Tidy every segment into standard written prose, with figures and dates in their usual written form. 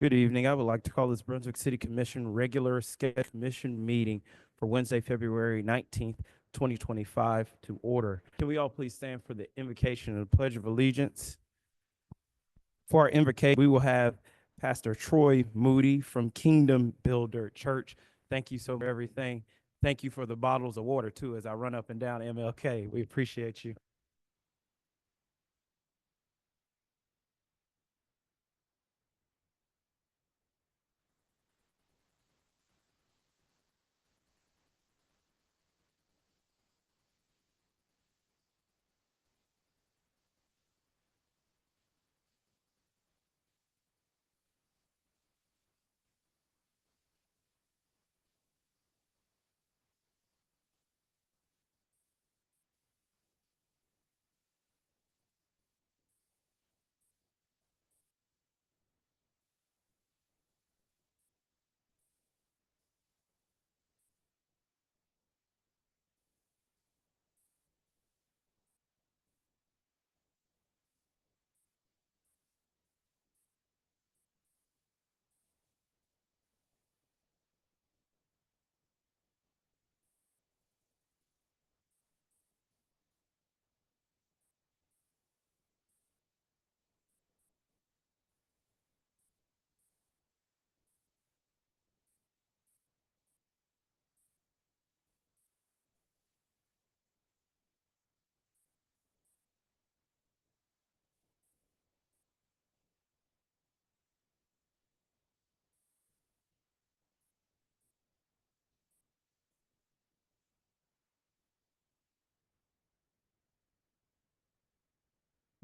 Good evening. I would like to call this Brunswick City Commission regular scheduled commission meeting for Wednesday, February 19th, 2025 to order. Can we all please stand for the invocation and the Pledge of Allegiance? For our invocation, we will have Pastor Troy Moody from Kingdom Builder Church. Thank you so much for everything. Thank you for the bottles of water, too, as I run up and down MLK. We appreciate you.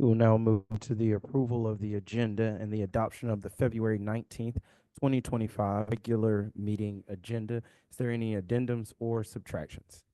We will now move to the approval of the agenda and the adoption of the February 19th, 2025 regular meeting agenda. Is there any addendums or subtractions?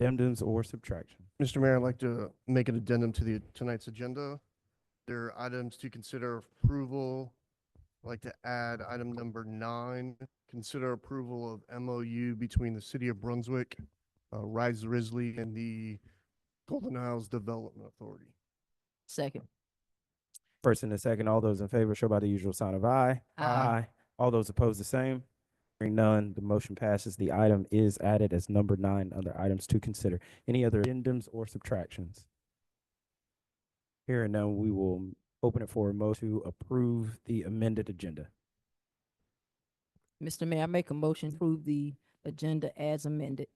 Addendums or subtractions? Mr. Mayor, I'd like to make an addendum to tonight's agenda. There are items to consider approval. I'd like to add item number 9, consider approval of MOU between the City of Brunswick, Rise Risley, and the Golden Isles Development Authority. Second. First and a second, all those in favor show by the usual sign of aye. Aye. All those opposed, the same. Hearing none, the motion passes. The item is added as number 9 under items to consider. Any other addendums or subtractions? Hearing none, we will open it for a motion to approve the amended agenda. Mr. Mayor, I make a motion to approve the agenda as amended.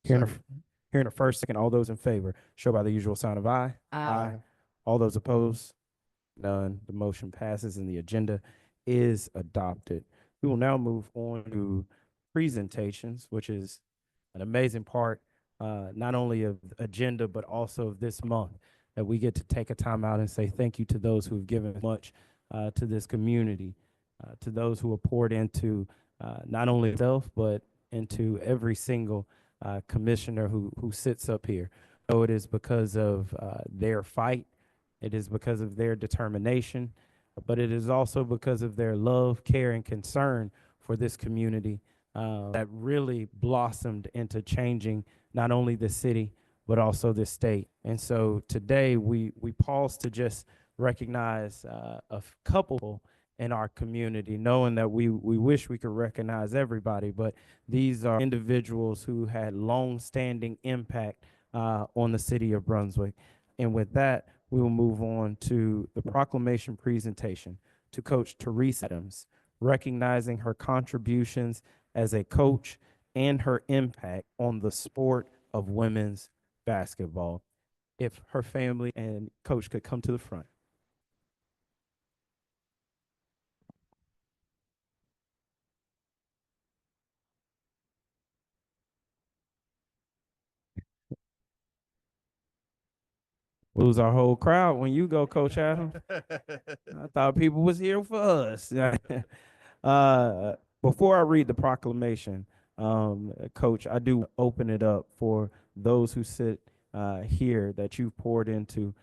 Hearing a, Second. hearing a first, second, all those in favor show by the usual sign of aye. Aye. All those opposed? None. The motion passes and the agenda is adopted. We will now move on to presentations, which is an amazing part, not only of the agenda, but also of this month, that we get to take a time out and say thank you to those who have given much to this community, to those who have poured into not only self, but into every single commissioner who sits up here. So it is because of their fight, it is because of their determination, but it is also because of their love, care, and concern for this community that really blossomed into changing not only the city, but also the state. And so today we pause to just recognize a couple in our community, knowing that we wish we could recognize everybody, but these are individuals who had long-standing impact on the city of Brunswick. And with that, we will move on to the proclamation presentation to Coach Teresa Adams, recognizing her contributions as a coach and her impact on the sport of women's basketball. If her family and coach could come to the front. Lose our whole crowd when you go, Coach Adams. I thought people was here for us. uh, before I read the proclamation, Coach, I do open it up for those who sit here that you've poured into.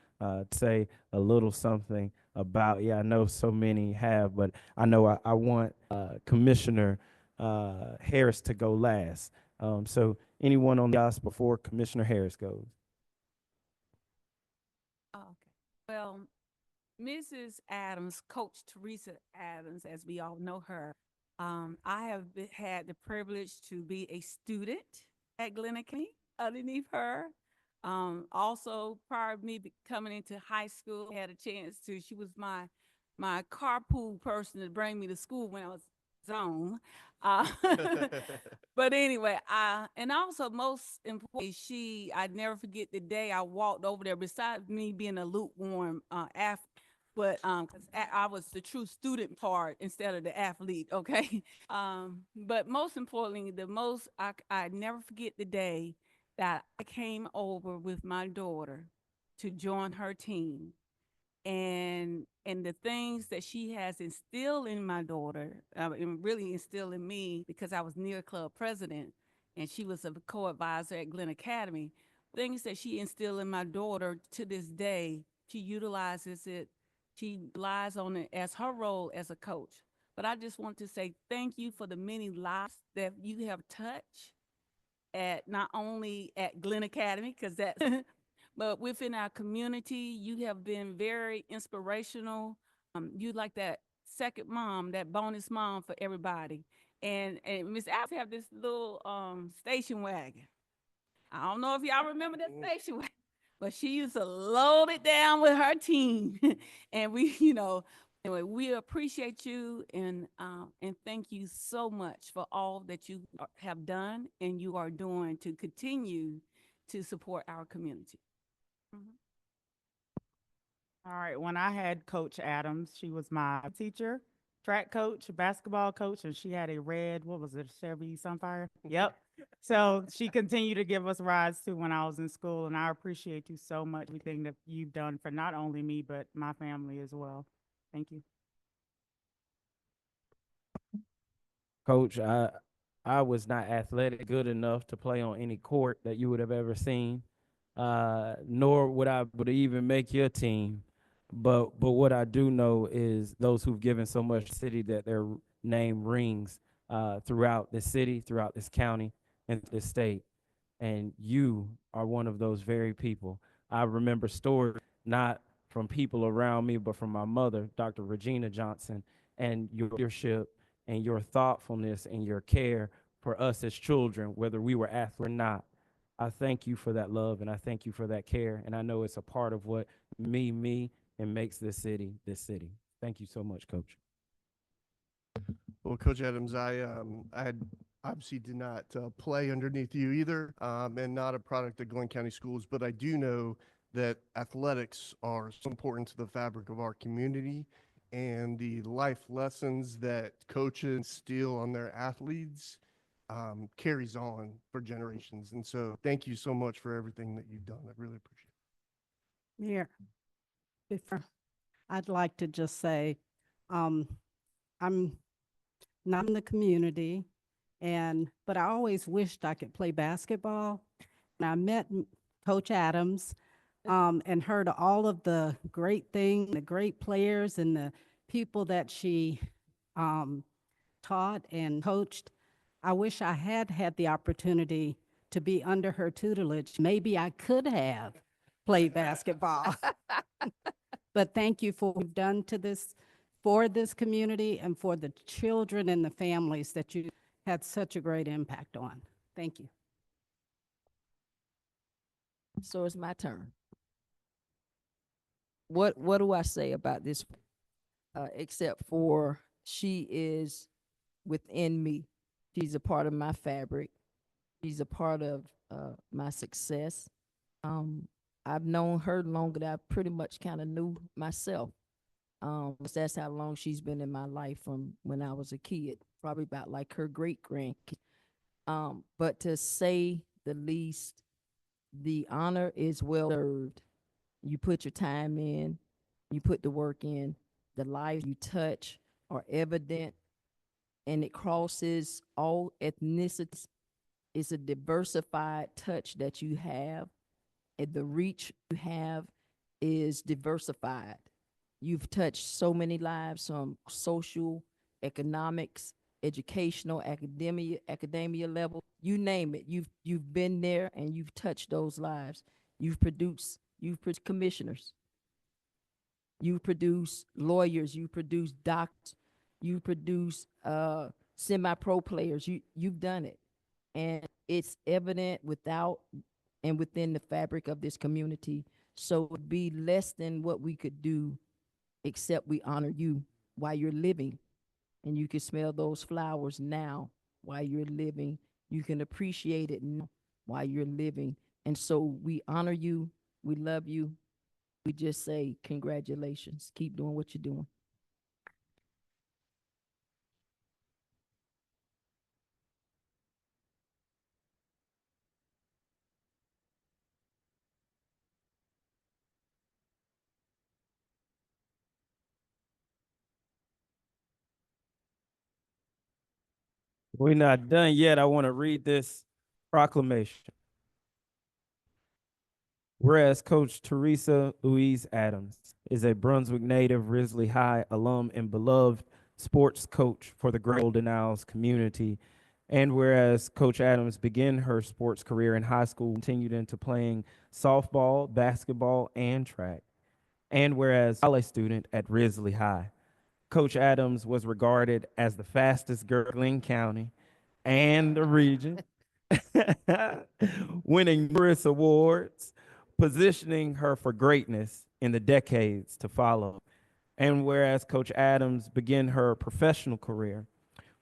Say a little something about. Yeah, I know so many have, but I know I want Commissioner Harris to go last. So anyone on the us before Commissioner Harris goes? Oh, okay. Well, Mrs. Adams, Coach Teresa Adams, as we all know her, I have had the privilege to be a student at Glen Academy underneath her. Also, prior to me coming into high school, I had a chance to. She was my carpool person to bring me to school when I was zone. Uh, but anyway, and also most importantly, I never forget the day I walked over there. Besides me being a lukewarm athlete, but because I was the true student part instead of the athlete. Okay, but most importantly, I never forget the day that I came over with my daughter to join her team, and the things that she has instilled in my daughter, and really instilled in me because I was near club president and she was a co-advisor at Glen Academy. Things that she instilled in my daughter to this day, she utilizes it. She relies on it as her role as a coach. But I just want to say thank you for the many lives that you have touched at not only at Glen Academy, because that, but within our community, you have been very inspirational. You like that second mom, that bonus mom for everybody. And Miss Alps have this little station wagon. I don't know if y'all remember that station wagon, but she used to load it down with her team, and we, anyway, we appreciate you and thank you so much for all that you have done and you are doing to continue to support our community. Mhm. All right. When I had Coach Adams, she was my teacher, track coach, basketball coach, and she had a red, what was it, Chevy Sunfire? Yep. So she continued to give us rides too when I was in school, and I appreciate you so much, everything that you've done for not only me, but my family as well. Thank you. Coach, I was not athletic good enough to play on any court that you would have ever seen, nor would I even make your team. But what I do know is those who've given so much city that their name rings throughout the city, throughout this county, and this state. And you are one of those very people. I remember stories not from people around me, but from my mother, Dr. Regina Johnson, and your leadership and your thoughtfulness and your care for us as children, whether we were athletes or not. I thank you for that love and I thank you for that care. And I know it's a part of what me, and makes this city this city. Thank you so much, Coach. Well, Coach Adams, I had obviously did not play underneath you either, and not a product of Glen County Schools, but I do know that athletics are so important to the fabric of our community, and the life lessons that coaches instill on their athletes carries on for generations. And so, thank you so much for everything that you've done. I really appreciate Yeah, before I'd like to just say, um, I'm not in the community, but I always wished I could play basketball. And I met Coach Adams, and heard all of the great things, the great players, and the people that she um, taught and coached. I wish I had had the opportunity to be under her tutelage. Maybe I could have played basketball. But thank you for what you've done to this, for this community and for the children and the families that you had such a great impact on. Thank you. So it's my turn. What do I say about this? Except for she is within me. She's a part of my fabric. She's a part of my success. Um, I've known her longer than I pretty much kind of knew myself. That's how long she's been in my life from when I was a kid, probably about like her great grandkid. But to say the least, the honor is well served. You put your time in, you put the work in, the lives you touch are evident, and it crosses all ethnicities. It's a diversified touch that you have, and the reach you have is diversified. You've touched so many lives from social, economics, educational, academia level, you name it. You've been there and you've touched those lives. You've produced commissioners, you produce lawyers, you produce doctors, you produce semi-pro players. You've done it, and it's evident without and within the fabric of this community. So it'd be less than what we could do, except we honor you while you're living, and you can smell those flowers now while you're living. You can appreciate it now while you're living, and so we honor you. We love you. We just say congratulations. Keep doing what you're doing. We're not done yet. I want to read this proclamation. Whereas Coach Teresa Louise Adams is a Brunswick native, Risley High alum, and beloved sports coach for the Golden Isles community. And whereas Coach Adams began her sports career in high school, continued into playing softball, basketball, and track. And whereas college student at Risley High, Coach Adams was regarded as the fastest girl in Glenn County and the region, winning numerous awards, positioning her for greatness in the decades to follow. And whereas Coach Adams began her professional career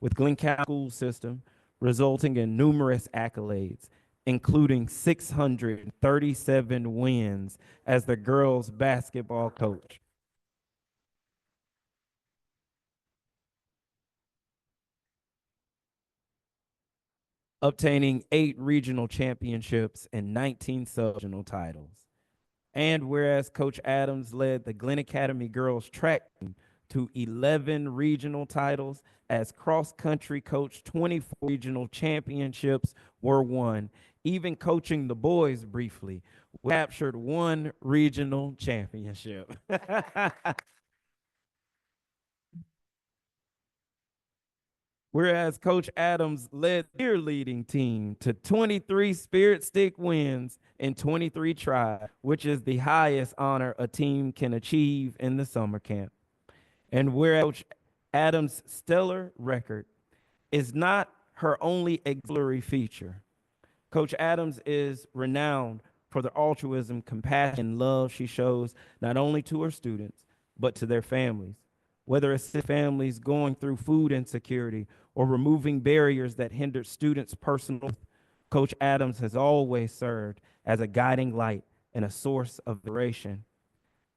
with Glenn County School System, resulting in numerous accolades, including 637 wins as the girls' basketball coach. Obtaining 8 regional championships and 19 sub-regional titles. And whereas Coach Adams led the Glenn Academy girls track team to 11 regional titles, as cross-country coach, 24 regional championships were won. Even coaching the boys briefly, we captured 1 regional championship. Whereas Coach Adams led their leading team to 23 Spirit Stick wins in 23 tries, which is the highest honor a team can achieve in the summer camp. And whereas Coach Adams' stellar record is not her only exemplary feature, Coach Adams is renowned for the altruism, compassion, and love she shows not only to her students, but to their families. Whether it's families going through food insecurity or removing barriers that hinder students' personal growth, Coach Adams has always served as a guiding light and a source of inspiration.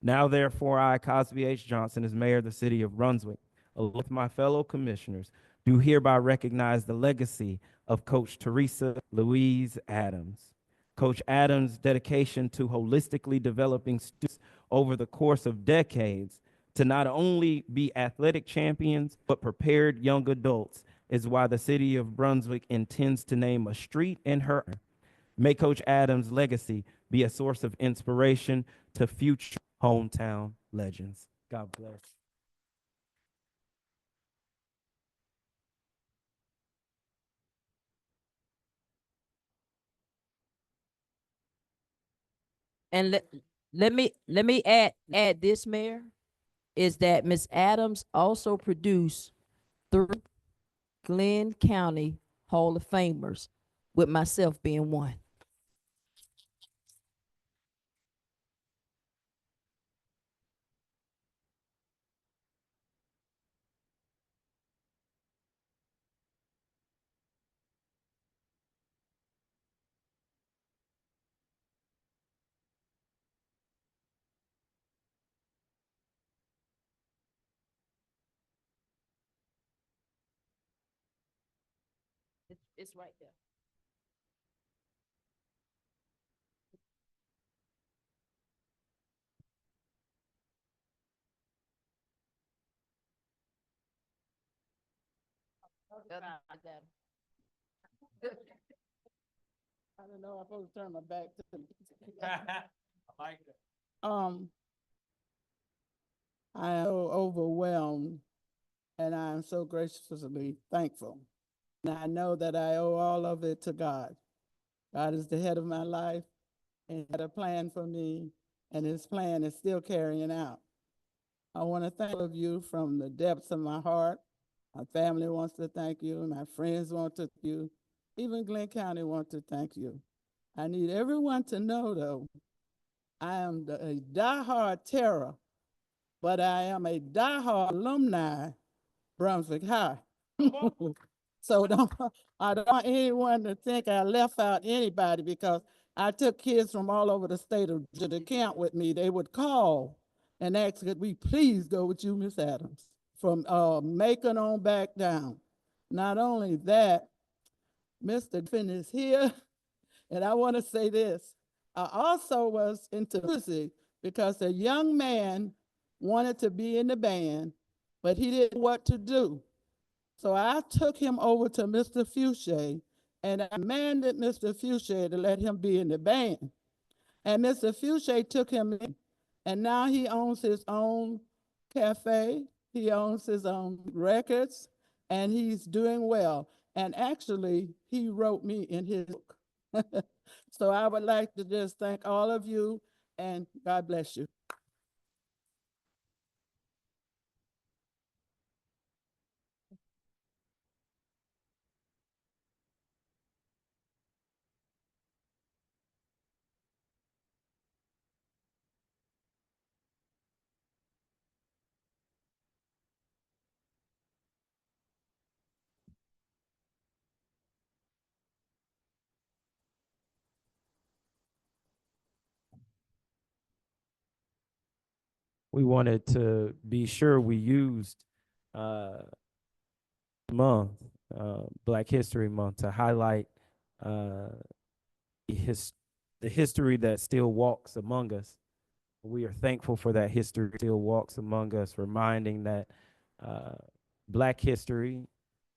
Now, therefore, I, Cosby H. Johnson, as mayor of the city of Brunswick, along with my fellow commissioners, do hereby recognize the legacy of Coach Teresa Louise Adams. Coach Adams' dedication to holistically developing students over the course of decades to not only be athletic champions, but prepared young adults is why the city of Brunswick intends to name a street in her honor. May Coach Adams' legacy be a source of inspiration to future hometown legends. God bless. And let me add this, Mayor, is that Miss Adams also produced 3 Glenn County Hall of Famers, with myself being one. It's right there. I don't know, I'm supposed to turn my back to. I like that. I am so overwhelmed and I am so graciously thankful. And I know that I owe all of it to God. God is the head of my life and He had a plan for me, and His plan is still carrying out. I want to thank all of you from the depths of my heart. My family wants to thank you. My friends want to thank you. Even Glenn County wants to thank you. I need everyone to know, though, I am a diehard terror, but I am a diehard alumni, Brunswick High. So I don't want anyone to think I left out anybody, because I took kids from all over the state of Georgia to camp with me. They would call and ask, could we please go with you, Miss Adams, from Macon on back down. Not only that, Mr. Griffin is here, and I want to say this. I also was into music because a young man wanted to be in the band, but he didn't know what to do. So I took him over to Mr. Fouché, and I demanded Mr. Fouché to let him be in the band. And Mr. Fouché took him in, and now he owns his own cafe, he owns his own records, and he's doing well. And actually, he wrote me in his book. So I would like to just thank all of you, and God bless you. We wanted to be sure we used uh, month, Black History Month, to highlight uh, his, the history that still walks among us. We are thankful for that history that still walks among us, reminding that uh, Black history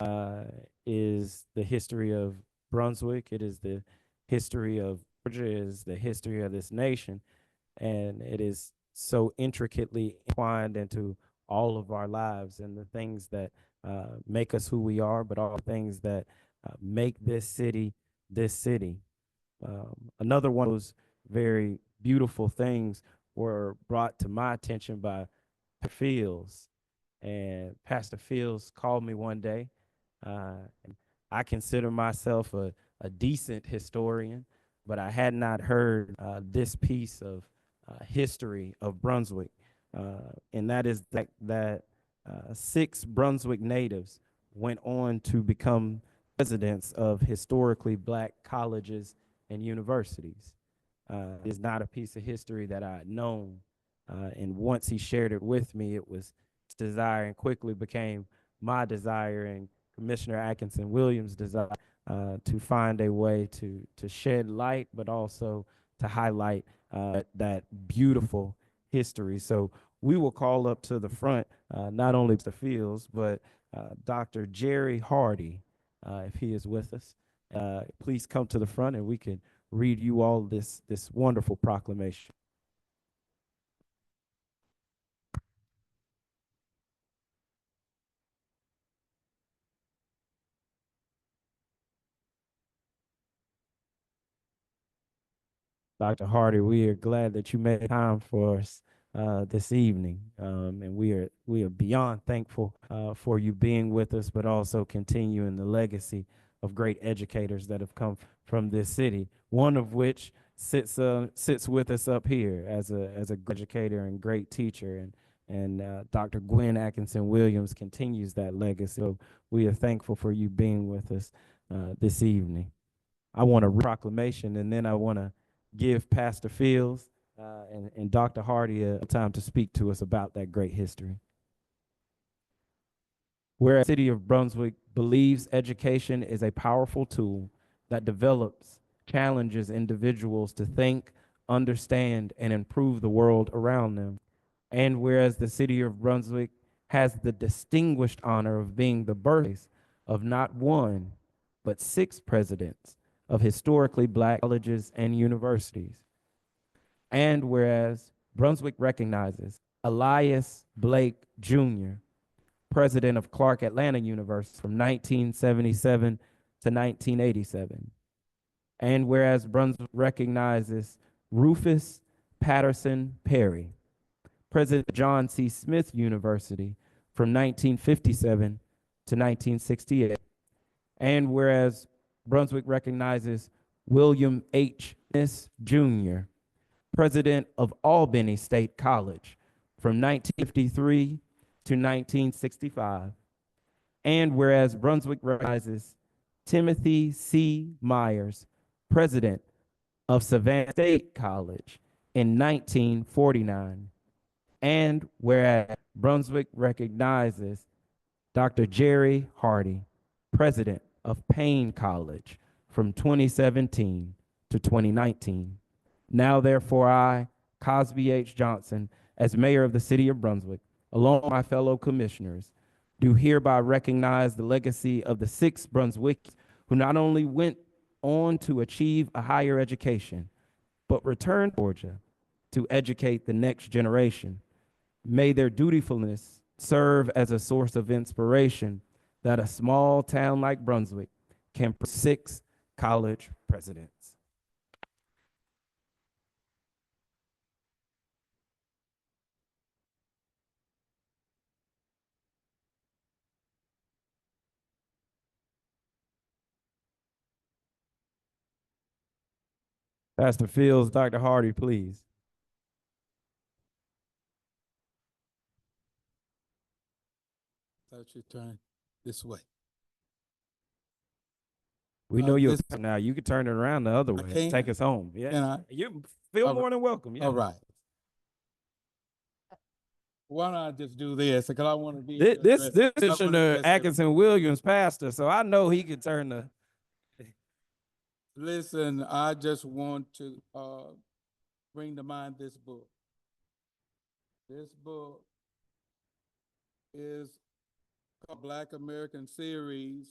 uh, is the history of Brunswick. It is the history of Georgia. It is the history of this nation, and it is so intricately entwined into all of our lives and the things that make us who we are, but all things that make this city this city. Another one of those very beautiful things were brought to my attention by Fields. And Pastor Fields called me one day. And I consider myself a decent historian, but I had not heard this piece of history of Brunswick. And that is that 6 Brunswick natives went on to become presidents of historically Black colleges and universities. It's not a piece of history that I had known. And once he shared it with me, it was his desire and quickly became my desire and Commissioner Atkinson Williams' desire to find a way to shed light, but also to highlight that beautiful history. So we will call up to the front not only Mr. Fields, but Dr. Jerry Hardy, if he is with us. Please come to the front and we can read you all this wonderful proclamation. Dr. Hardy, we are glad that you made time for us this evening, and we are beyond thankful for you being with us, but also continuing the legacy of great educators that have come from this city. One of which sits with us up here as a great educator and great teacher, and Dr. Gwen Atkinson Williams continues that legacy. So we are thankful for you being with us this evening. I want a proclamation, and then I want to give Pastor Fields and Dr. Hardy a time to speak to us about that great history. Whereas the city of Brunswick believes education is a powerful tool that develops, challenges individuals to think, understand, and improve the world around them. And whereas the city of Brunswick has the distinguished honor of being the birthplace of not one, but 6 presidents of historically black colleges and universities. And whereas Brunswick recognizes Elias Blake Jr., president of Clark Atlanta University from 1977 to 1987. And whereas Brunswick recognizes Rufus Patterson Perry, president of John C. Smith University from 1957 to 1968. And whereas Brunswick recognizes William H. Smith Jr., president of Albany State College from 1953 to 1965. And whereas Brunswick recognizes Timothy C. Myers, president of Savannah State College in 1949. And whereas Brunswick recognizes Dr. Jerry Hardy, president of Payne College from 2017 to 2019. Now, therefore, I, Cosby H. Johnson, as mayor of the city of Brunswick, along with my fellow commissioners, do hereby recognize the legacy of the 6 Brunswickians who not only went on to achieve a higher education, but returned to Georgia to educate the next generation. May their dutifulness serve as a source of inspiration that a small town like Brunswick can produce 6 college presidents. Pastor Fields, Dr. Hardy, please. Thought you turn this way. We know you're this- now. You can turn it around the other way. can? Take us home. Yeah. Can I? You feel All more than welcome. Yeah. All right. Why don't I just do this? Because I want to be. This I wanna Commissioner address Atkinson Williams pastor, so I know he can turn the. Listen, I just want to bring to mind this book. This book is called Black American Series,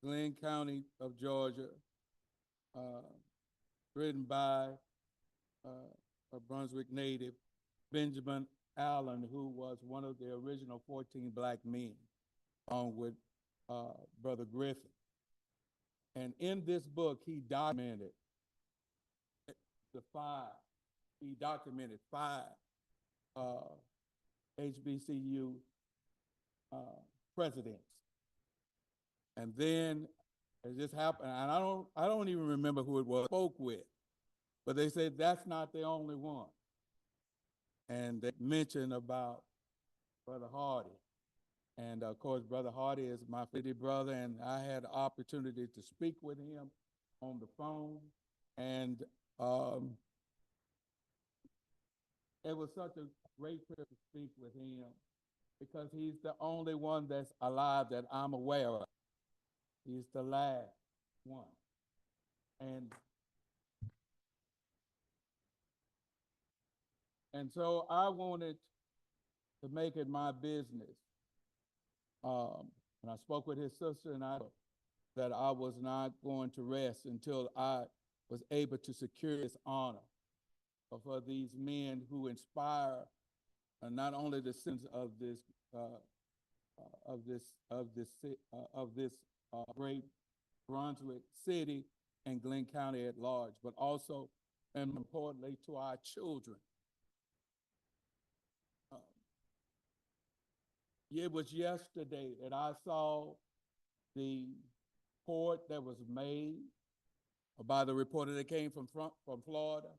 Glenn County of Georgia, written by a Brunswick native, Benjamin Allen, who was one of the original 14 black men, along with Brother Griffin. And in this book, he documented five HBCU presidents. And then it just happened, and I don't even remember who it was I spoke with, but they said that's not the only one. And they mentioned about Brother Hardy. And of course, Brother Hardy is my city brother, and I had the opportunity to speak with him on the phone. And it was such a great privilege to speak with him because he's the only one that's alive that I'm aware of. He's the last one. And so I wanted to make it my business. And I spoke with his sister and that I was not going to rest until I was able to secure this honor for these men who inspire not only the citizens of this great Brunswick city and Glenn County at large, but also, and importantly, to our children. It was yesterday that I saw the report that was made by the reporter that came from Florida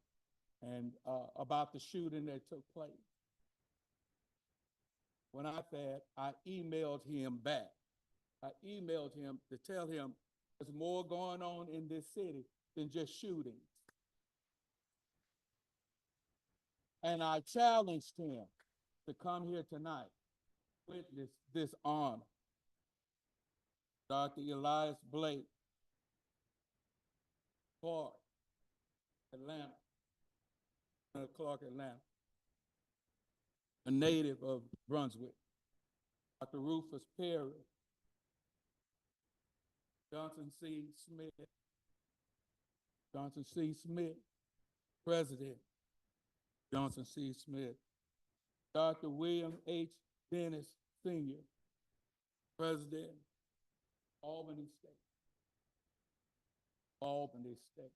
and about the shooting that took place. When I said, I emailed him back. I emailed him to tell him there's more going on in this city than just shootings. And I challenged him to come here tonight, witness this honor. Dr. Elias Blake, Clark, Atlanta, a native of Brunswick. Dr. Rufus Perry, Johnson C. Smith. Johnson C. Smith, President. Johnson C. Smith. Dr. William H. Dennis, Sr., President, Albany State. Albany State.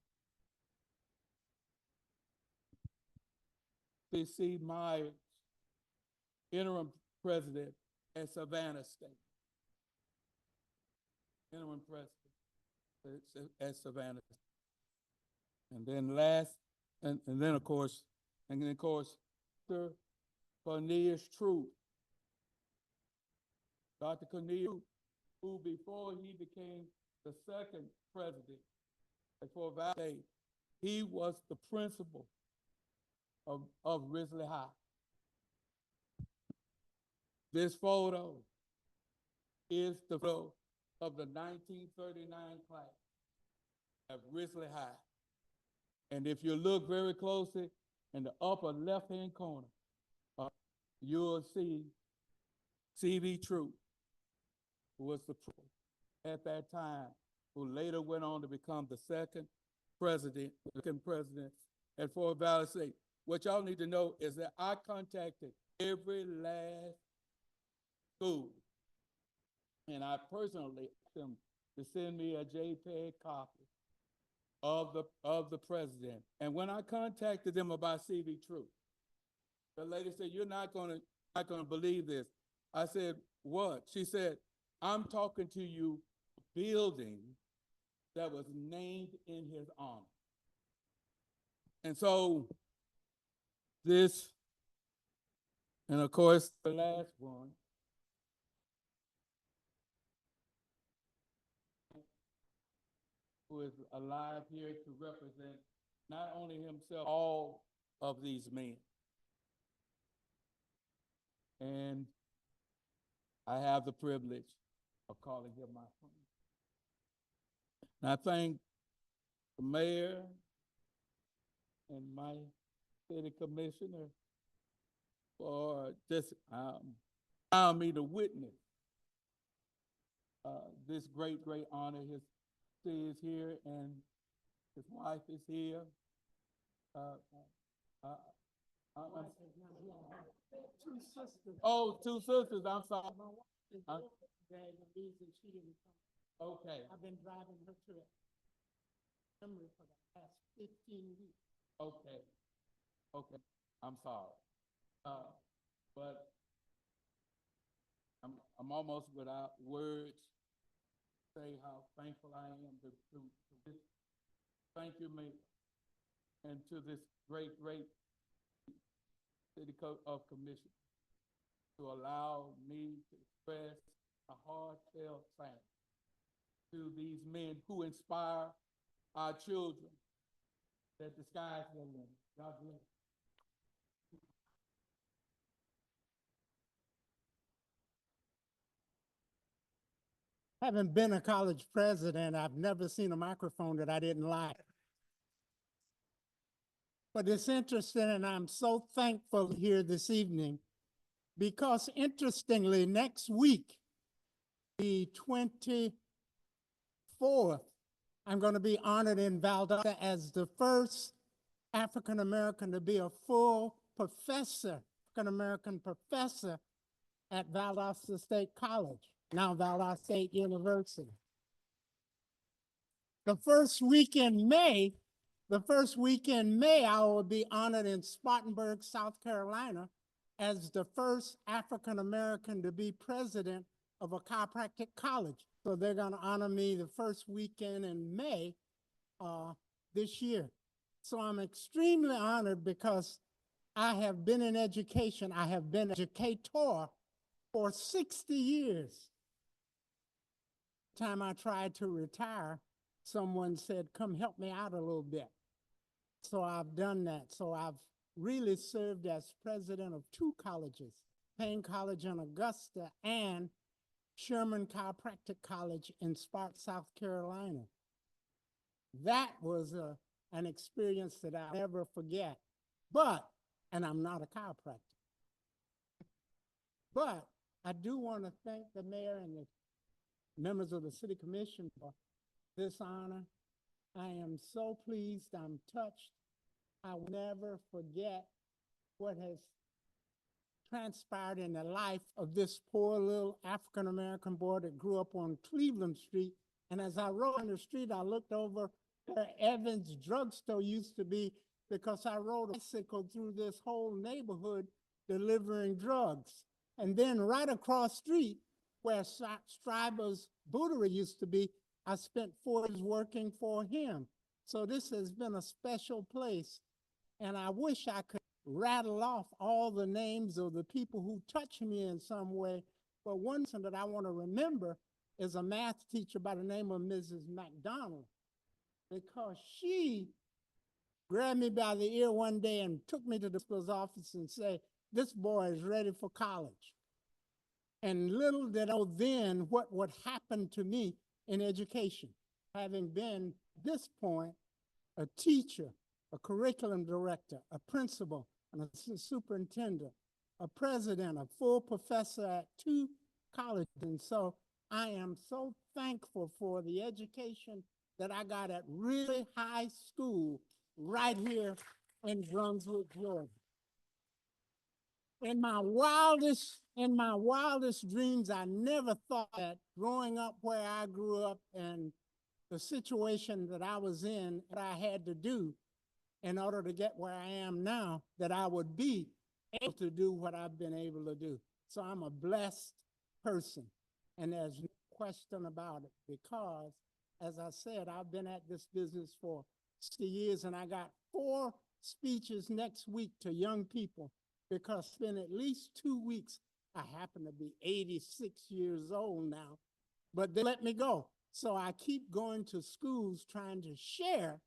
C.C. Myers, Interim President at Savannah State. Interim President at Savannah. And then and then of course, Dr. Cornelius Troop. Dr. Cornelius, who before he became the second president for Valley State, he was the principal of Risley High. This photo is the photo of the 1939 class at Risley High. And if you look very closely in the upper left-hand corner, you'll see C.V. Troop, who was the principal at that time, who later went on to become the second president at Fort Valley State. What y'all need to know is that I contacted every last school, and I personally asked them to send me a JPEG copy of the president. And when I contacted them about C.V. Troop, the lady said, "You're not gonna believe this." I said, "What?" She said, "I'm talking to you a building that was named in his honor." And so this, and of course, the last one, who is alive here to represent not only himself, all of these men. And I have the privilege of calling him my friend. And I thank the mayor and my city commissioner for just allowing me to witness this great honor. His city is here and his wife is here. Two sisters. Oh, two sisters, I'm sorry. Okay. I've been driving her to Emory for the past 15 weeks. Okay, I'm sorry. But I'm almost without words to say how thankful I am to this. Thank you, Mayor, and to this great city of commission to allow me to express a heartfelt thanks to these men who inspire our children that the sky's the limit. God bless. Having been a college president, I've never seen a microphone that I didn't like. But it's interesting, and I'm so thankful here this evening because interestingly, next week, the 24th, I'm going to be honored in Valdosta as the first African-American to be a full professor, African-American professor at Valdosta State College, now Valdosta State University. The first week in May, I will be honored in Spartanburg, South Carolina, as the first African-American to be president of a chiropractic college. So they're going to honor me the first weekend in May this year. So I'm extremely honored because I have been in education. I have been an educator for 60 years. The time I tried to retire, someone said, "Come help me out a little bit." So I've done that. So I've really served as president of two colleges, Payne College in Augusta and Sherman Chiropractic College in Sparks, South Carolina. That was an experience that I'll never forget. And I'm not a chiropractor. But I do want to thank the mayor and the members of the city commission for this honor. I am so pleased. I'm touched. I will never forget what has transpired in the life of this poor little African-American boy that grew up on Cleveland Street. And as I rode on the street, I looked over where Evans Drugstore used to be because I rode a bicycle through this whole neighborhood delivering drugs. And then right across street where Stryber's Bootery used to be, I spent 4 years working for him. So this has been a special place. And I wish I could rattle off all the names of the people who touched me in some way. But one thing that I want to remember is a math teacher by the name of Mrs. McDonald, because she grabbed me by the ear one day and took me to the principal's office and said, "This boy is ready for college." And little did I know then what would happen to me in education, having been at this point a teacher, a curriculum director, a principal, and a superintendent, a president, a full professor at 2 colleges. And so I am so thankful for the education that I got at really high school right here in Brunswick, Georgia. In my wildest dreams, I never thought that growing up where I grew up and the situation that I was in, that I had to do in order to get where I am now, that I would be able to do what I've been able to do. So I'm a blessed person, and there's no question about it, because, as I said, I've been at this business for 60 years, and I got 4 speeches next week to young people, because it's been at least 2 weeks. I happen to be 86 years old now, but they let me go. So I keep going to schools trying to share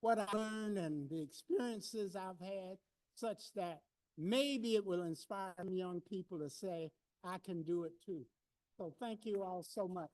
what I learned and the experiences I've had, such that maybe it will inspire young people to say, I can do it too. So thank you all so much.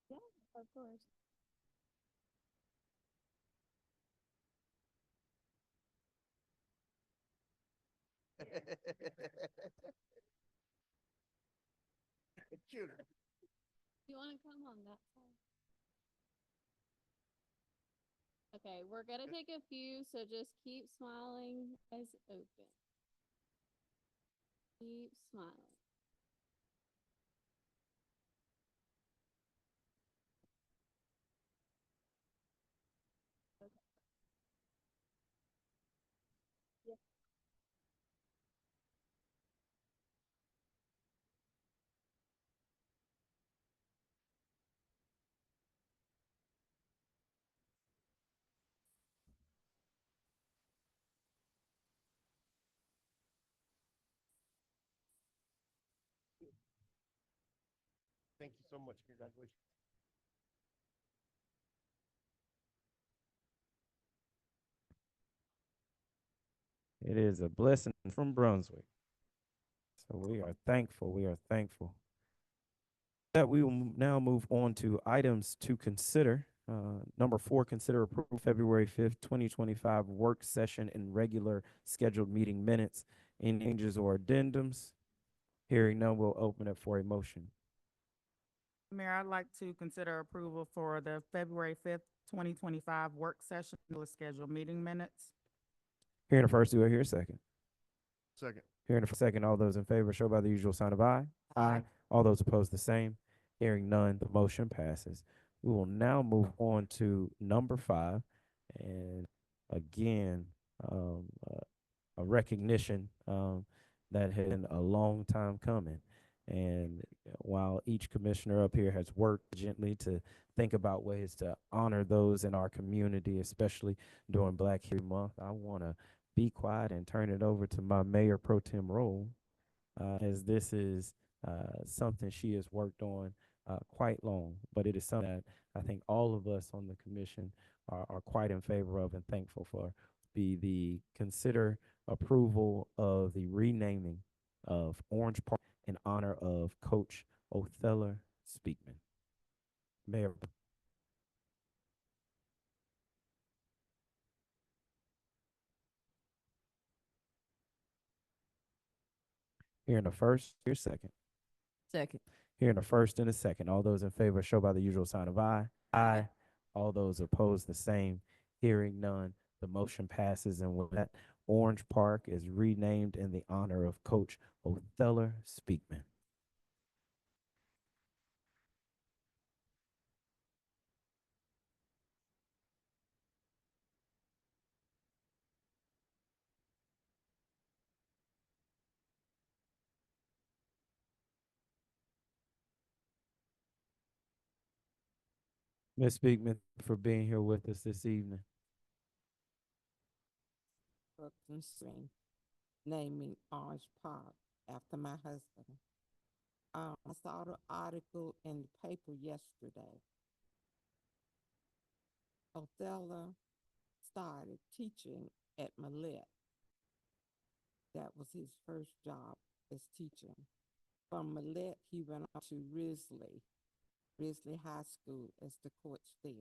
Yeah, of course. You want to come on that side? Okay, we're gonna take a few, so just keep smiling, eyes open. Keep smiling. Okay. Yep. Thank you so much. Congratulations. It is a blessing from Brunswick. So we are thankful. We are thankful. That we will now move on to items to consider. Number 4, consider approval February 5th, 2025 work session and regular scheduled meeting minutes. Any changes or addendums? Hearing none, we'll open it for a motion. Mayor, I'd like to consider approval for the February 5th, 2025 work session with scheduled meeting minutes. Hearing the first, do I hear a second? Second. Hearing the second, all those in favor show by the usual sign of aye. Aye. All those opposed, the same. Hearing none, the motion passes. We will now move on to number 5, and again, a recognition that had been a long time coming. And while each commissioner up here has worked gently to think about ways to honor those in our community, especially during Black History Month, I want to be quiet and turn it over to my Mayor Pro Tem role, as this is something she has worked on quite long, but it is something that I think all of us on the commission are quite in favor of and thankful for. Be the consider approval of the renaming of Orange Park in honor of Coach Othello Speakman. Mayor. Here in the first, here second. Second. Here in the first and a second. All those in favor show by the usual sign of aye. Aye. All those opposed, the same. Hearing none, the motion passes, and with that, Orange Park is renamed in the honor of Coach Othello Speakman. Ms. Speakman, for being here with us this evening. Brooklyn Stream, naming Orange Park after my husband. I saw the article in the paper yesterday. Othello started teaching at Millette. That was his first job as teaching. From Millette, he went on to Risley High School as the coach there.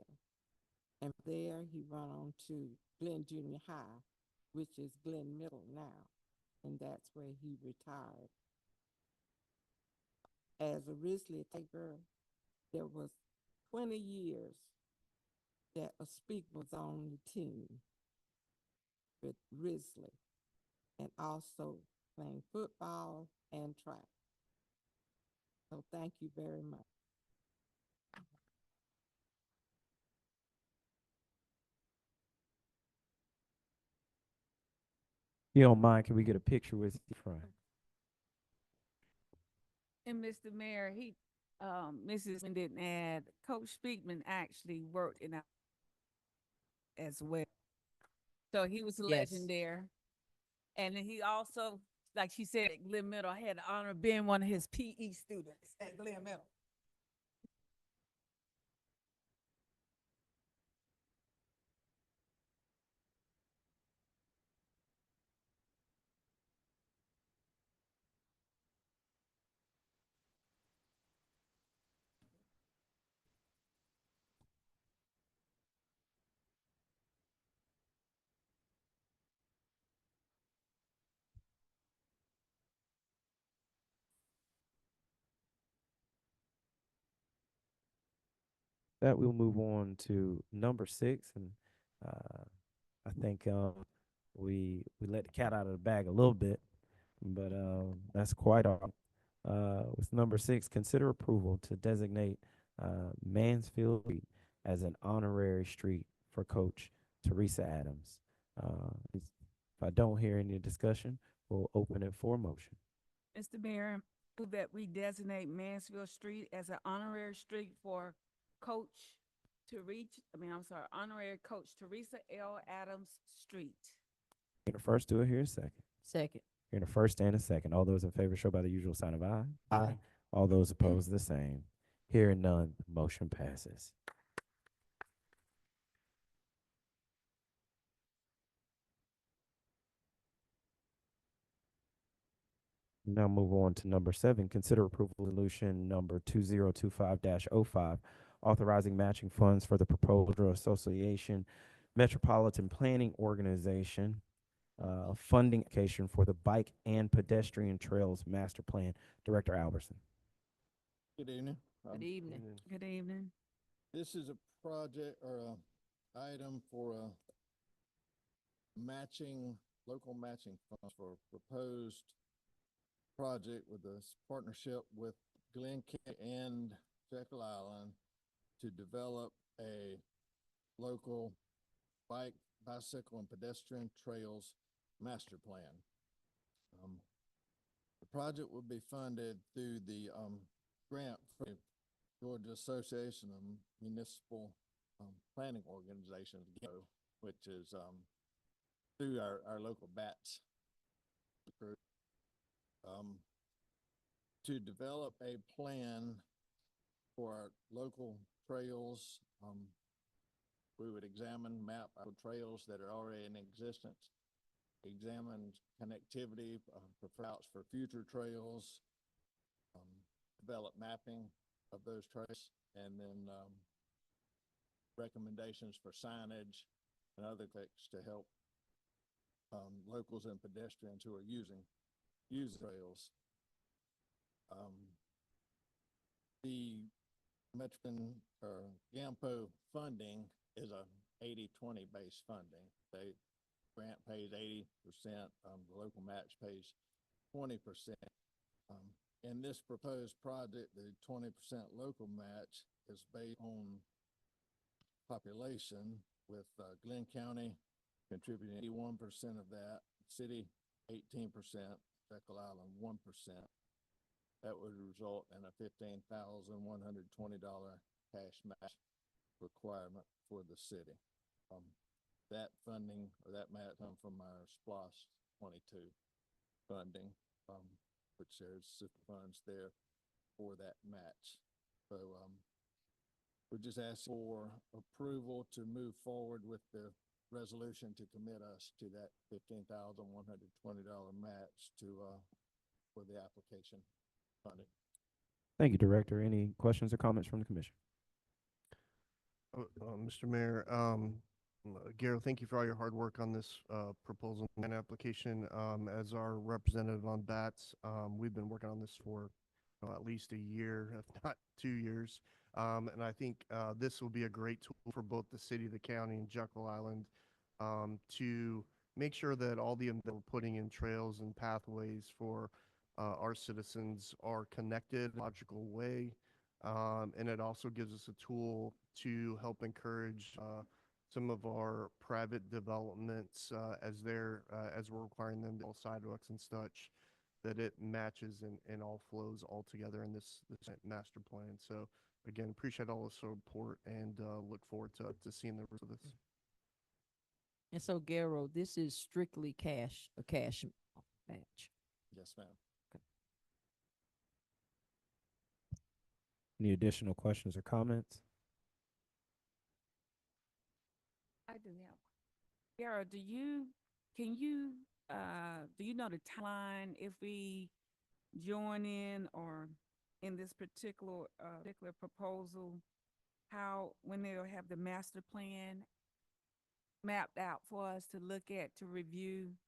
And there he went on to Glenn Junior High, which is Glenn Middle now. And that's where he retired. As a Risley Tiger, there was 20 years that a speaker was on the team with Risley and also playing football and track. So thank you very much. If you don't mind, can we get a picture with you, Frank? And Mr. Mayor, Mrs. didn't add, Coach Speakman actually worked in our as well. So he was a Yes. legend there. And then he also, like she said, at Glen Middle, had the honor of being one of his PE students at Glen Middle. That we'll move on to number 6, and I think we let the cat out of the bag a little bit, but that's quite all. With number 6, consider approval to designate Mansfield Street as an honorary street for Coach Teresa Adams. If I don't hear any discussion, we'll open it for a motion. Mr. Mayor, move that we designate Mansfield Street as an honorary street for honorary Coach Teresa L. Adams Street. Here the first, do it here a second. Second. Here the first and a second. All those in favor show by the usual sign of aye. Aye. All those opposed, the same. Hearing none, the motion passes. Now move on to number 7. Consider approval resolution number 2025-05, authorizing matching funds for the proposed association Metropolitan Planning Organization, funding application for the Bike and Pedestrian Trails Master Plan. Director Albertson. Good evening. Good evening. Good evening. This is a project or a item for local matching funds for a proposed project with a partnership with Glen County and Jekyll Island to develop a local bicycle and pedestrian trails master plan. The project will be funded through the grant for the Georgia Association of Municipal Planning Organizations, which is through our local BATS group. to develop a plan for our local trails. We would examine, map our trails that are already in existence, examine connectivity for routes for future trails, develop mapping of those trails, and then recommendations for signage and other things to help locals and pedestrians who are using trails. The Metron or GAMPO funding is a 80-20 base funding. They grant pays 80%, the local match pays 20%. In this proposed project, the 20% local match is based on population, with Glenn County contributing 81% of that, city 18%, Jekyll Island 1%. That would result in a $15,120 cash match requirement for the city. That funding or that match come from our SPLOST 22 funding, which there's funds there for that match. So we just ask for approval to move forward with the resolution to commit us to that $15,120 match to for the application funding. Thank you, Director. Any questions or comments from the commission? Mr. Mayor, Garrett, thank you for all your hard work on this proposal and application. As our representative on BATS, we've been working on this for at least a year, if not 2 years. And I think this will be a great tool for both the city, the county, and Jekyll Island to make sure that all the that we're putting in trails and pathways for our citizens are connected in a logical way. And it also gives us a tool to help encourage some of our private developments as we're requiring them to all sidewalks and such, that it matches and all flows all together in this master plan. So again, appreciate all the support and look forward to seeing the rest of this. And so, Garrow, this is strictly a cash match. Yes, ma'am. Any additional questions or comments? I do have. Yara, do you know the timeline if we join in or in this particular proposal, when they'll have the master plan mapped out for us to look at, to review?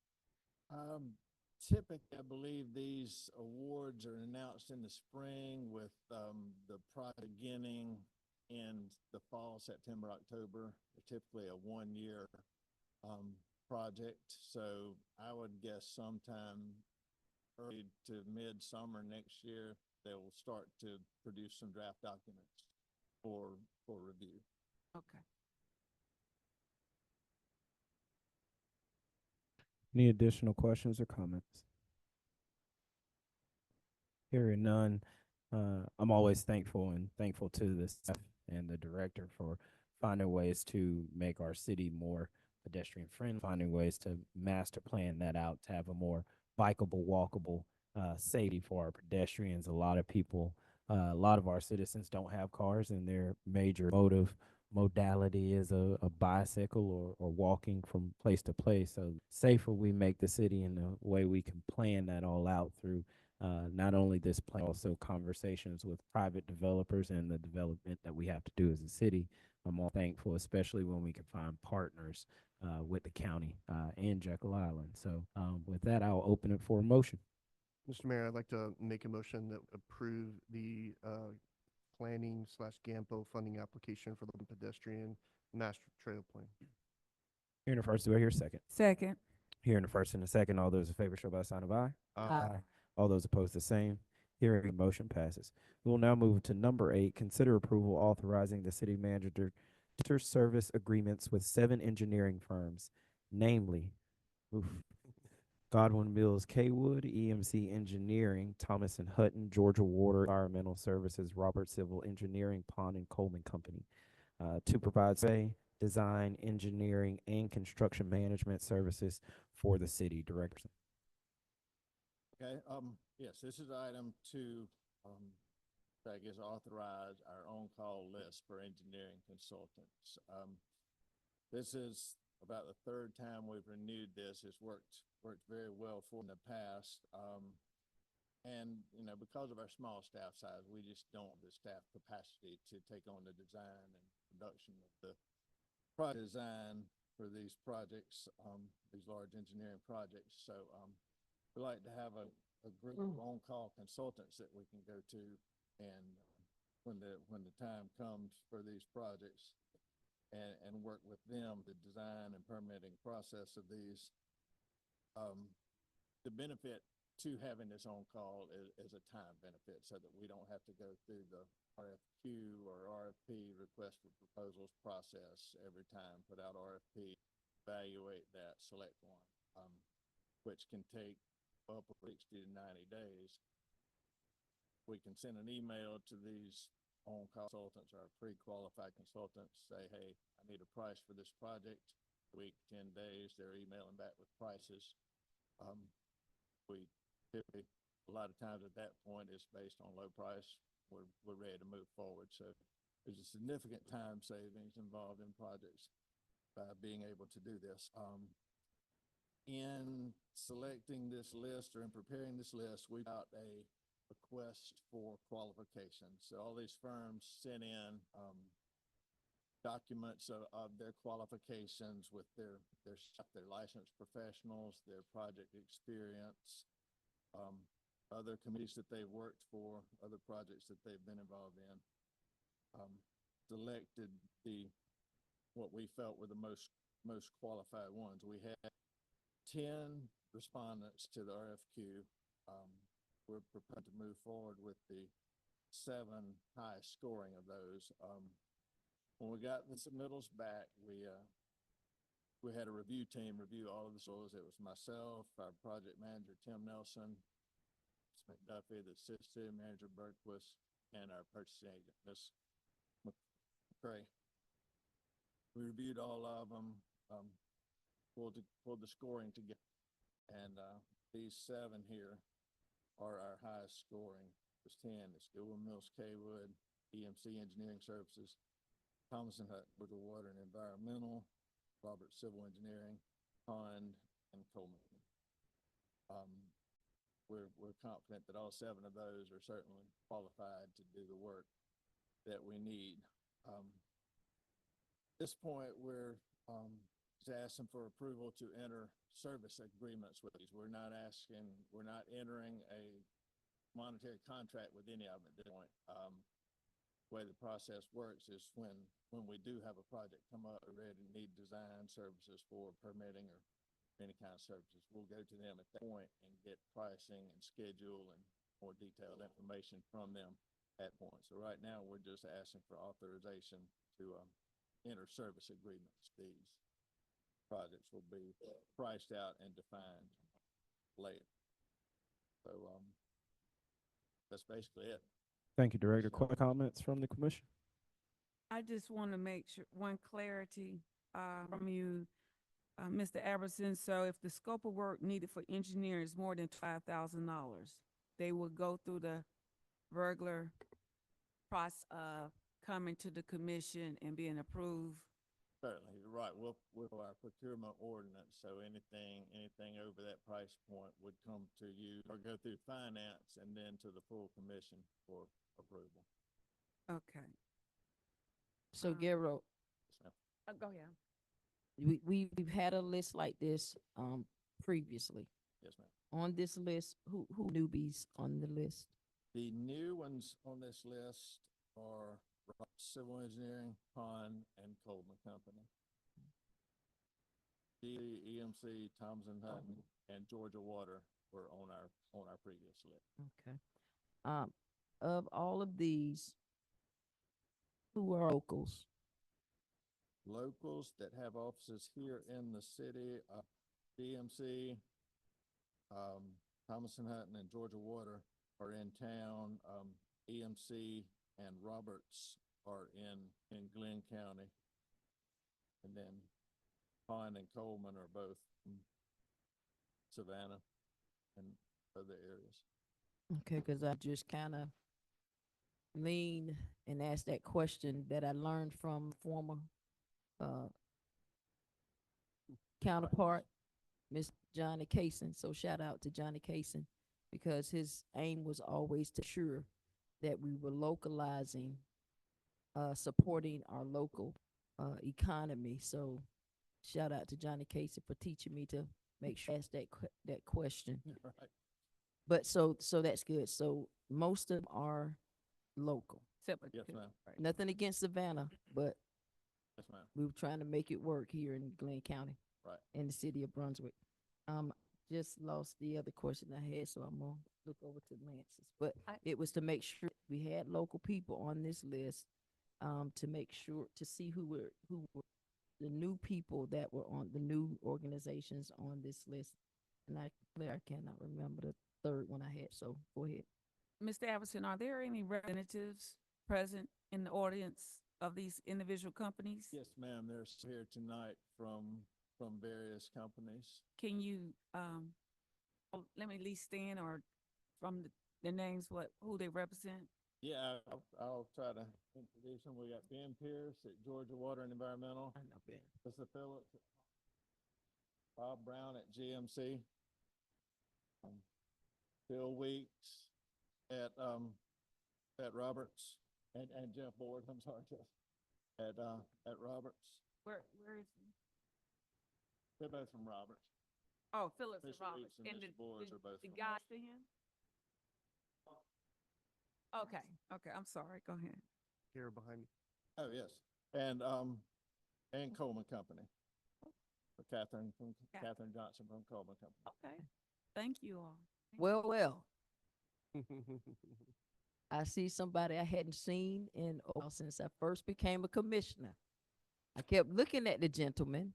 Typically, I believe these awards are announced in the spring, with the project beginning in the fall, September, October. They're typically a 1-year project. So I would guess sometime early to mid-summer next year, they will start to produce some draft documents for review. Okay. Any additional questions or comments? Hearing none, I'm always thankful to the staff and the director for finding ways to make our city more pedestrian friendly, finding ways to master plan that out to have a more bikeable, walkable safety for our pedestrians. A lot of our citizens don't have cars, and their major modality is a bicycle or walking from place to place. So safer we make the city in the way we can plan that all out through not only this plan, also conversations with private developers and the development that we have to do as a city. I'm all thankful, especially when we can find partners with the county and Jekyll Island. So with that, I'll open it for a motion. Mr. Mayor, I'd like to make a motion that approve the planning/GAMPO funding application for the pedestrian master trail plan. Hearing the first, do I hear a second? Second. Hearing the first and the second, all those in favor show by a sign of aye. Aye. All those opposed, the same. Hearing the motion passes. We will now move to number 8. Consider approval authorizing the city manager to enter service agreements with 7 engineering firms, namely Godwin Mills Kaywood, EMC Engineering, Thomas and Hutton, Georgia Water Environmental Services, Robert Civil Engineering, Pond and Coleman Company, to provide survey, design, engineering, and construction management services for the city. Director. Okay, yes, this is item to, I guess, authorize our on-call list for engineering consultants. This is about the third time we've renewed this. It's worked very well for in the past. And, you know, because of our small staff size, we just don't have the staff capacity to take on the design and production of the project design for these projects, these large engineering projects. So, we like to have a group of on-call consultants that we can go to, and when the time comes for these projects, and work with them, the design and permitting process of these. The benefit to having this on-call is a time benefit, so that we don't have to go through the RFQ or RFP, request for proposals process every time, put out RFP, evaluate that, select one, which can take up to 60 to 90 days. We can send an email to these on-call consultants or pre-qualified consultants, say, hey, I need a price for this project. Week, 10 days, they're emailing back with prices. We typically, a lot of times at that point, it's based on low price. We're ready to move forward. So there's a significant time savings involved in projects by being able to do this. In selecting this list or in preparing this list, we got a request for qualifications. So all these firms sent in documents of their qualifications with their licensed professionals, their project experience, other committees that they've worked for, other projects that they've been involved in. Selected what we felt were the most qualified ones. We had 10 respondents to the RFQ. We're prepared to move forward with the 7 highest scoring of those. When we got the submittals back, we had a review team review all of the scores. It was myself, our project manager, Tim Nelson, Ms. McDuffie, the city manager, Berquist, and our purchasing agent, Ms. McCray. We reviewed all of them, pulled the scoring together, and these 7 here are our highest scoring. There's 10. It's Gilwell Mills Kaywood, EMC Engineering Services, Thomas and Hutt, Georgia Water and Environmental, Robert Civil Engineering, Pond, and Coleman. We're confident that all 7 of those are certainly qualified to do the work that we need. At this point, we're just asking for approval to enter service agreements with these. We're not entering a monetary contract with any of them at this point. The way the process works is when we do have a project come up, we're ready to need design services for permitting or any kind of services, we'll go to them at that point and get pricing and schedule and more detailed information from them at that point. So right now, we're just asking for authorization to enter service agreements. These projects will be priced out and defined later. So that's basically it. Thank you, Director. Comments from the commission? I just want to make sure, one clarity from you, Mr. Aberson. So if the scope of work needed for engineering is more than $5,000, they will go through the regular process of coming to the commission and being approved. Certainly, you're right. We'll our procurement ordinance, so anything over that price point would come to you or go through finance and then to the full commission for approval. Okay. So Garo, Yes, ma'am. Go ahead. we've had a list like this, previously. Yes, ma'am. On this list, who newbies on the list? The new ones on this list are Civil Engineering, Pond, and Coleman Company. EMC, Thompson Hutton, and Georgia Water were on our previous list. Okay. Of all of these, who are locals? Locals that have offices here in the city, DMC, Thomas and Hutton, and Georgia Water are in town. EMC and Roberts are in Glenn County. And then Pond and Coleman are both in Savannah. And other areas. Okay, because I just kind of lean and ask that question that I learned from former uh, counterpart, Miss Johnny Cason. So shout out to Johnny Cason because his aim was always to ensure that we were localizing, supporting our local economy. So shout out to Johnny Cason for teaching me to make sure I ask that question. Right. But so that's good. So most of them are local. Except Yes, ma'am. Nothing against Savannah, but Yes, ma'am. we were trying to make it work here in Glenn County. Right. In the city of Brunswick. Just lost the other question I had, so I'm gonna look over to Lance's. But it was to make sure we had local people on this list, to make sure to see who were the new people that were on the new organizations on this list. And I cannot remember the third one I had. So go ahead. Mr. Everson, are there any representatives present in the audience of these individual companies? Yes, ma'am. They're here tonight from various companies. Can you, let me at least stand or from the names, who they represent? Yeah, I'll try to introduce them. We got Ben Pierce at Georgia Water and Environmental. I know Ben. Melissa Phillips, Bob Brown at GMC, Bill Weeks at Roberts, and Jeff Board. I'm sorry, Jeff, at Roberts. Where is he? They're both from Roberts. Oh, Phillips and Mr. Roberts. Weeks and Mr. Boards are both the from guy to him? Okay, I'm sorry, go ahead. Here behind me. Oh, yes. And Coleman Company. Catherine Johnson from Coleman Company. Okay, thank you all. Well. I see somebody I hadn't seen in since I first became a commissioner. I kept looking at the gentleman,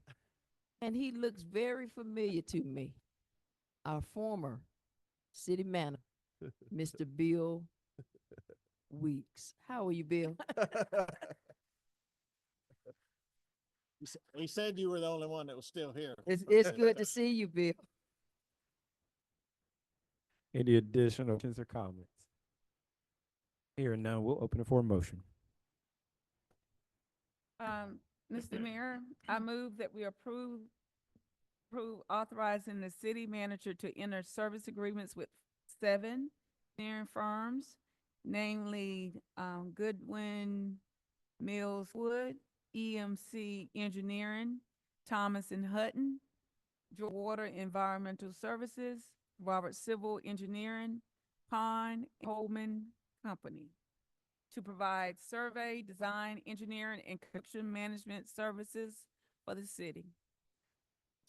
and he looks very familiar to me. Our former city manager, Mr. Bill Weeks. How are you, Bill? He said you were the only one that was still here. It's good to see you, Bill. Any additional questions or comments? Hearing none, we'll open it for a motion. Mr. Mayor, I move that we approve authorizing the city manager to enter service agreements with 7 engineering firms, namely, Goodwin Mills Wood, EMC Engineering, Thomas and Hutton, Georgia Water Environmental Services, Robert Civil Engineering, Pond Coleman Company, to provide survey, design, engineering, and construction management services for the city.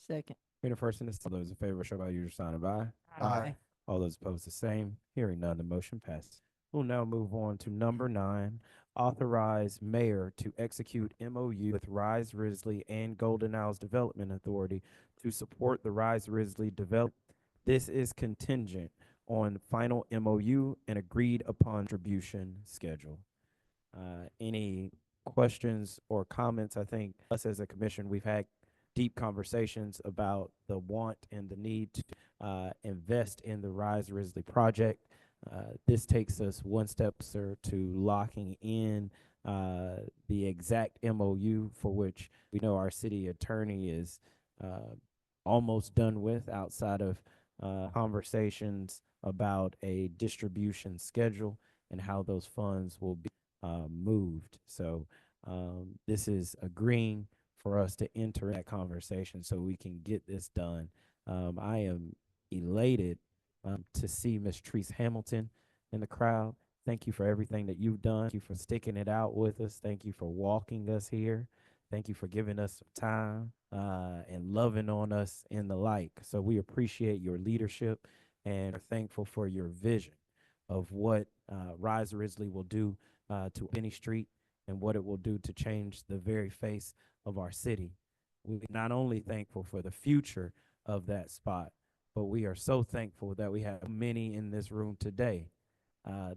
Second. Hearing the first and the second, all those in favor show by usual sign of aye. Aye. All those opposed, the same. Hearing none, the motion passes. We'll now move on to number 9, authorize mayor to execute MOU with Rise Risley and Golden Isles Development Authority to support the Rise Risley development. This is contingent on final MOU and agreed upon distribution schedule. Any questions or comments? I think us as a commission, we've had deep conversations about the want and the need to invest in the Rise Risley project. This takes us one step closer to locking in the exact MOU, for which we know our city attorney is almost done with, outside of conversations about a distribution schedule and how those funds will be moved. So this is agreeing for us to enter that conversation so we can get this done. I am elated to see Miss Treese Hamilton in the crowd. Thank you for everything that you've done. Thank you for sticking it out with us. Thank you for walking us here. Thank you for giving us some time and loving on us and the like. So we appreciate your leadership and are thankful for your vision of what Rise Risley will do to Benny Street and what it will do to change the very face of our city. We're not only thankful for the future of that spot, but we are so thankful that we have many in this room today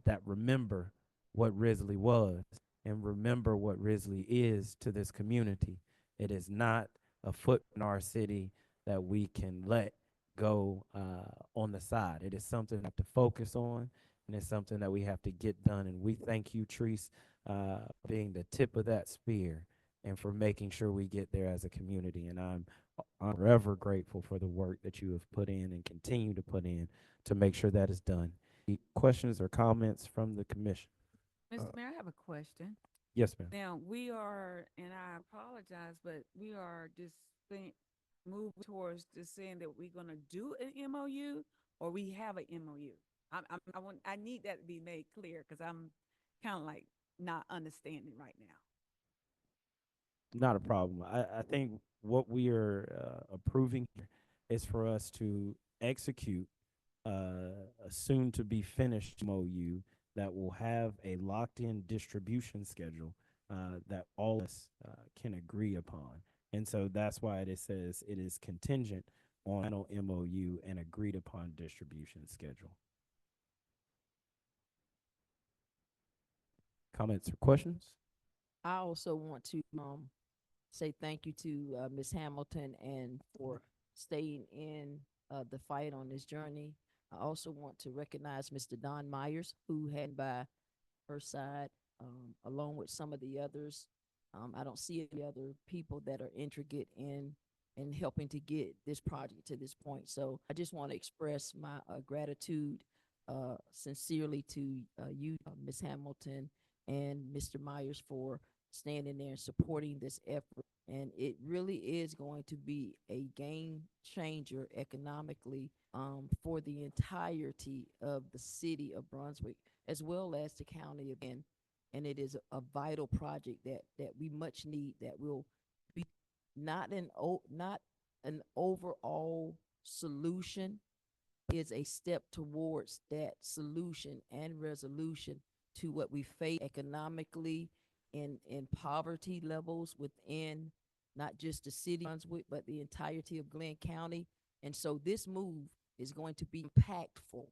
that remember what Risley was and remember what Risley is to this community. It is not a foot in our city that we can let go on the side. It is something we have to focus on, and it's something that we have to get done. And we thank you, Treese, being the tip of that spear and for making sure we get there as a community. And I'm forever grateful for the work that you have put in and continue to put in to make sure that is done. Any questions or comments from the commission? Mr. Mayor, I have a question. Yes, ma'am. Now, we are, and I apologize, but we are just moving towards just saying that we're gonna do an MOU or we have an MOU. I need that to be made clear because I'm kind of like not understanding right now. Not a problem. I think what we are approving here is for us to execute a soon to be finished MOU that will have a locked in distribution schedule that all of us can agree upon. And so that's why it says it is contingent on final MOU and agreed upon distribution schedule. Comments or questions? I also want to say thank you to Ms. Hamilton and for staying in the fight on this journey. I also want to recognize Mr. Don Myers, who had by her side, along with some of the others. I don't see any other people that are intricate in helping to get this project to this point. So I just want to express my gratitude sincerely to you, Ms. Hamilton, and Mr. Myers for standing there and supporting this effort. And it really is going to be a game changer economically for the entirety of the city of Brunswick, as well as the county again. And it is a vital project that we much need, that will be not an overall solution, is a step towards that solution and resolution to what we face economically in poverty levels within not just the city of Brunswick, but the entirety of Glenn County. And so this move is going to be impactful.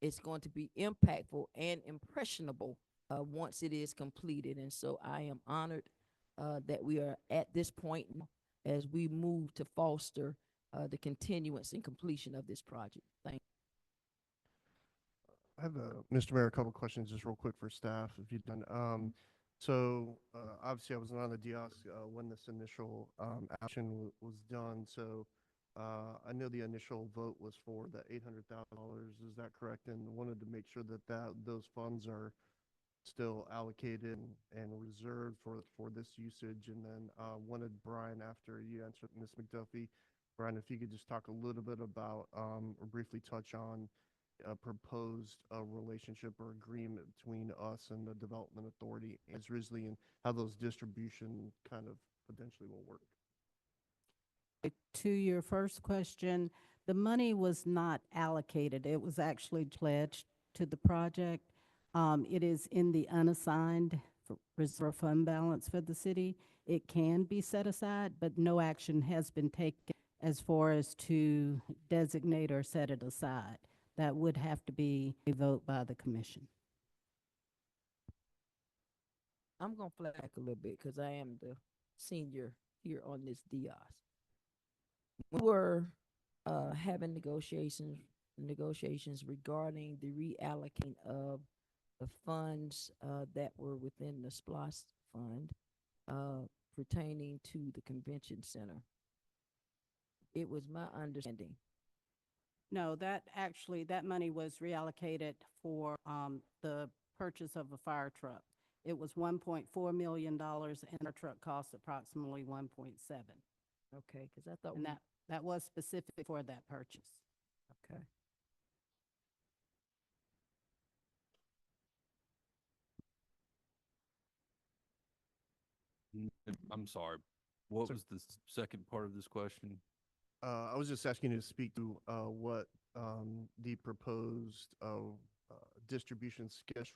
It's going to be impactful and impressionable once it is completed. And so I am honored that we are at this point as we move to foster the continuance and completion of this project. Thank you. I have Mr. Mayor, a couple questions just real quick for staff, if you've done. Obviously I wasn't on the DIOS when this initial action was done. So I know the initial vote was for the $800,000. Is that correct? And wanted to make sure that those funds are still allocated and reserved for this usage. And then wanted Brian, after you answered Ms. McDuffie, Brian, if you could just talk a little bit about or briefly touch on a proposed relationship or agreement between us and the Development Authority as Risley, and how those distribution kind of potentially will work. To your first question, the money was not allocated. It was actually pledged to the project. It is in the unassigned reserve fund balance for the city. It can be set aside, but no action has been taken as far as to designate or set it aside. That would have to be a vote by the commission. I'm going to flag a little bit because I am the senior here on this DIOS. We were having negotiations regarding the reallocating of the funds that were within the SPLOST fund pertaining to the convention center. It was my understanding. No, that money was reallocated for the purchase of a fire truck. It was $1.4 million, and our truck cost approximately 1.7. Okay, because I thought And that was specific for that purchase. okay. I'm sorry. What Sir. was the second part of this question? I was just asking you to speak to what the proposed distribution sketch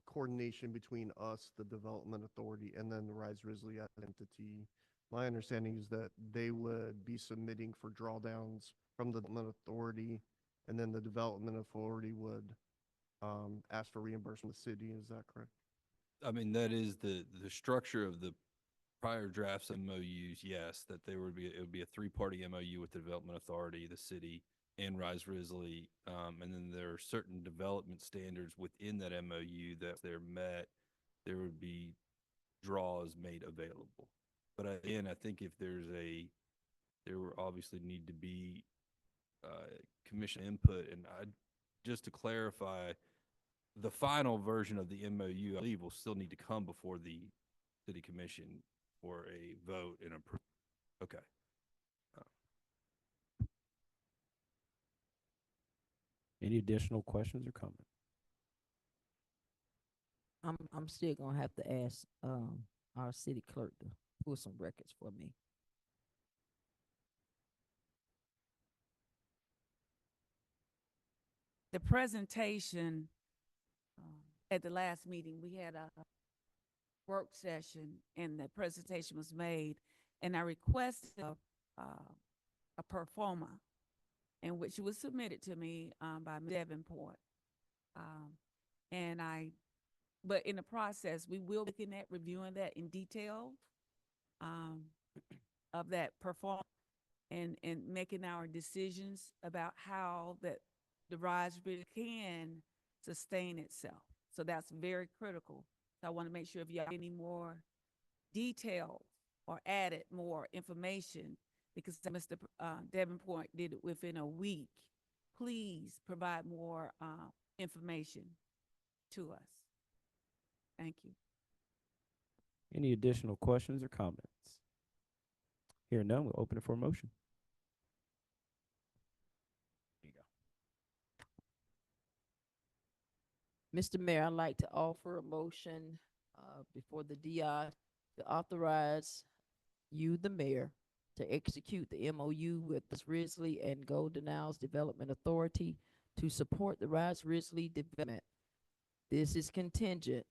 coordination between us, the Development Authority, and then the Rise Risley entity. My understanding is that they would be submitting for drawdowns from the Development Authority, and then the Development Authority would ask for reimbursement from the city. Is that correct? I mean, that is the structure of the prior drafts of MOUs, yes, that it would be a three-party MOU with the Development Authority, the city, and Rise Risley. And then there are certain development standards within that MOU that if they're met, there would be draws made available. But again, I think if there will obviously need to be commission input, and just to clarify, the final version of the MOU, I believe, will still need to come before the city commission for a vote and approval. Okay. Any additional questions or comments? I'm still gonna have to ask, our city clerk to pull some records for me. The presentation, at the last meeting, we had a work session and the presentation was made, and I requested a performer, and which was submitted to me by Davenport. But in the process, we will be looking at reviewing that in detail of that performance and making our decisions about how that the Rise really can sustain itself. So that's very critical. So I want to make sure if you have any more detail or added more information, because Mr. Davenport did it within a week, please provide more information to us. Thank you. Any additional questions or comments? Here none, we'll open it for a motion. There you go. Mr. Mayor, I'd like to offer a motion before the DI to authorize you, the mayor, to execute the MOU with Risley and Golden Isles Development Authority to support the Rise Risley development. This is contingent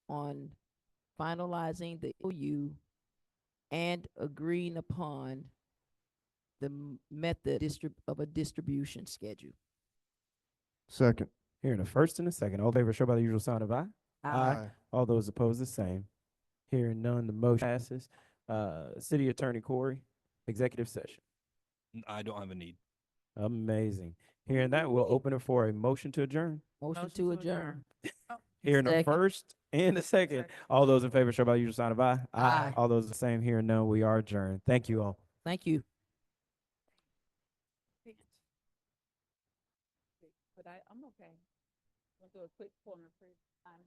on finalizing the MOU and agreeing upon the method of a distribution schedule. Second. Here in a first and a second, all in favor show by the usual sign of aye. Aye. All those opposed, the same. Hearing none, the motion passes. City Attorney Corey, executive session. I don't have a need. Amazing. Hearing that, we'll open it for a motion to adjourn. Motion to adjourn. Here in a Second. first and a second. All those in favor show by the usual sign of aye. Aye. All those the same. Hearing none, we are adjourned. Thank you all. Thank you. But I'm okay. We'll do a quick corner for time.